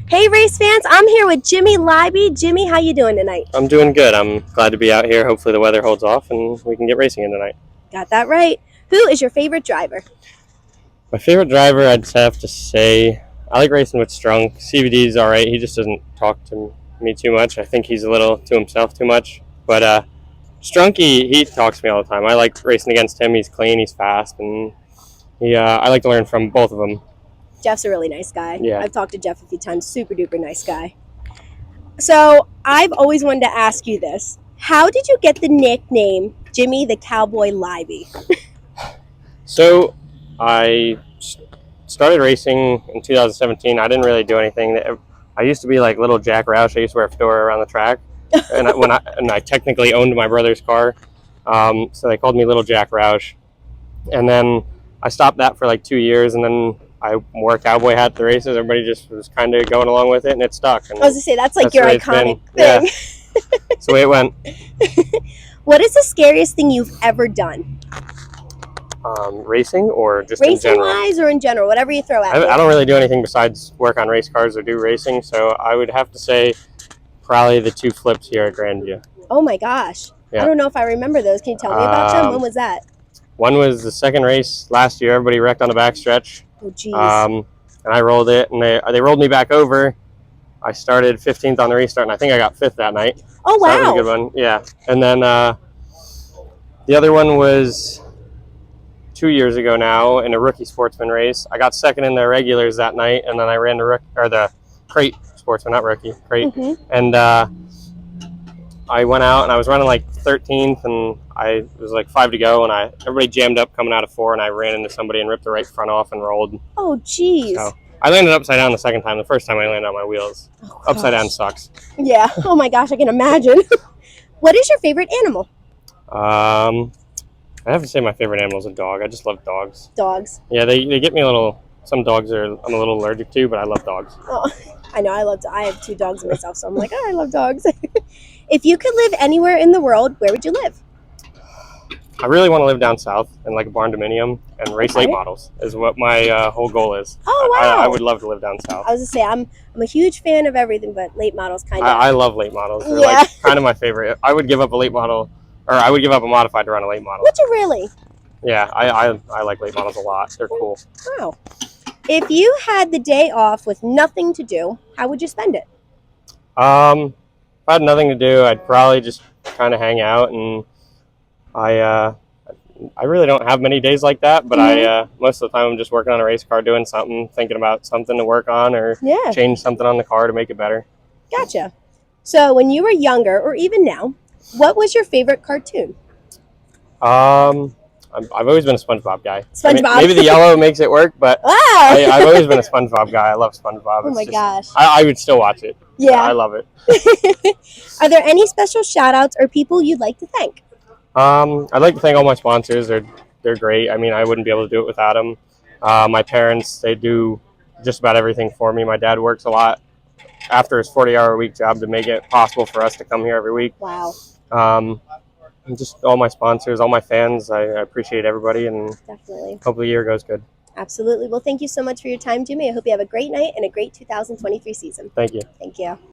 Hey race fans, I'm here with Jimmy Leiby. Jimmy, how you doing tonight? I'm doing good. I'm glad to be out here. Hopefully the weather holds off and we can get racing in tonight. Got that right. Who is your favorite driver? My favorite driver, I'd have to say, I like racing with Strunk. CVD's all right. He just doesn't talk to me too much. I think he's a little to himself too much. But Strunk, he talks to me all the time. I like racing against him. He's clean, he's fast, and I like to learn from both of them. Jeff's a really nice guy. Yeah. I've talked to Jeff a few times. Super duper nice guy. So I've always wanted to ask you this. How did you get the nickname Jimmy the Cowboy Leiby? So I started racing in 2017. I didn't really do anything. I used to be like little Jack Roush. I used to wear a fedora around the track, and I technically owned my brother's car, so they called me Little Jack Roush. And then I stopped that for like 2 years, and then I wore a cowboy hat at the races. Everybody just was kind of going along with it, and it stuck. And I was going to say, that's like your iconic thing. Yeah. That's the way it went. What is the scariest thing you've ever done? Racing or just in general? Racing-wise or in general, whatever you throw at me. I don't really do anything besides work on race cars or do racing, so I would have to say probably the 2 flips here at Grandview. Oh my gosh. Yeah. I don't know if I remember those. Can you tell me about them? When was that? One was the second race last year. Everybody wrecked on the backstretch. Oh, jeez. And I rolled it, and they rolled me back over. I started 15th on the restart, and I think I got 5th that night. Oh, wow. So that was a good one, yeah. And then the other one was 2 years ago now in a rookie sportsman race. I got second in the regulars that night, and then I ran the crate sportsman, not rookie, crate. Mm-hmm. And I went out, and I was running like 13th, and it was like 5 to go, and everybody jammed up coming out of 4, and I ran into somebody and ripped the right front off and rolled. Oh, jeez. So I landed upside down the second time. The first time I landed on my wheels. Oh, upside down sucks. Yeah. Oh my gosh, I can imagine. What is your favorite animal? I have to say my favorite animal is a dog. I just love dogs. Dogs. Yeah, they get me a little. Some dogs I'm a little allergic to, but I love dogs. Oh, I know. I have 2 dogs myself, so I'm like, oh, I love dogs. If you could live anywhere in the world, where would you live? I really want to live down south in like a barn dominium and race late models is what my whole goal is. Oh, wow. I would love to live down south. I was going to say, I'm a huge fan of everything, but late models kind of. I love late models. They're like kind of my favorite. I would give up a late model, or I would give up a modified to run a late model. Would you really? Yeah, I like late models a lot. They're cool. Wow. If you had the day off with nothing to do, how would you spend it? If I had nothing to do, I'd probably just kind of hang out, and I really don't have many days like that, but most of the time I'm just working on a race car, doing something, thinking about something to work on or change something on the car to make it better. Gotcha. So when you were younger, or even now, what was your favorite cartoon? I've always been a SpongeBob guy. SpongeBob. Maybe the yellow makes it work, but I've always been a SpongeBob guy. I love SpongeBob. Oh my gosh. I would still watch it. Yeah. I love it. Are there any special shout outs or people you'd like to thank? I'd like to thank all my sponsors. They're great. I mean, I wouldn't be able to do it without them. My parents, they do just about everything for me. My dad works a lot after his 40-hour-a-week job to make it possible for us to come here every week. Wow. And just all my sponsors, all my fans. I appreciate everybody, and definitely hope the year goes good. Absolutely. Well, thank you so much for your time, Jimmy. I hope you have a great night and a great 2023 season. Thank you. Thank you.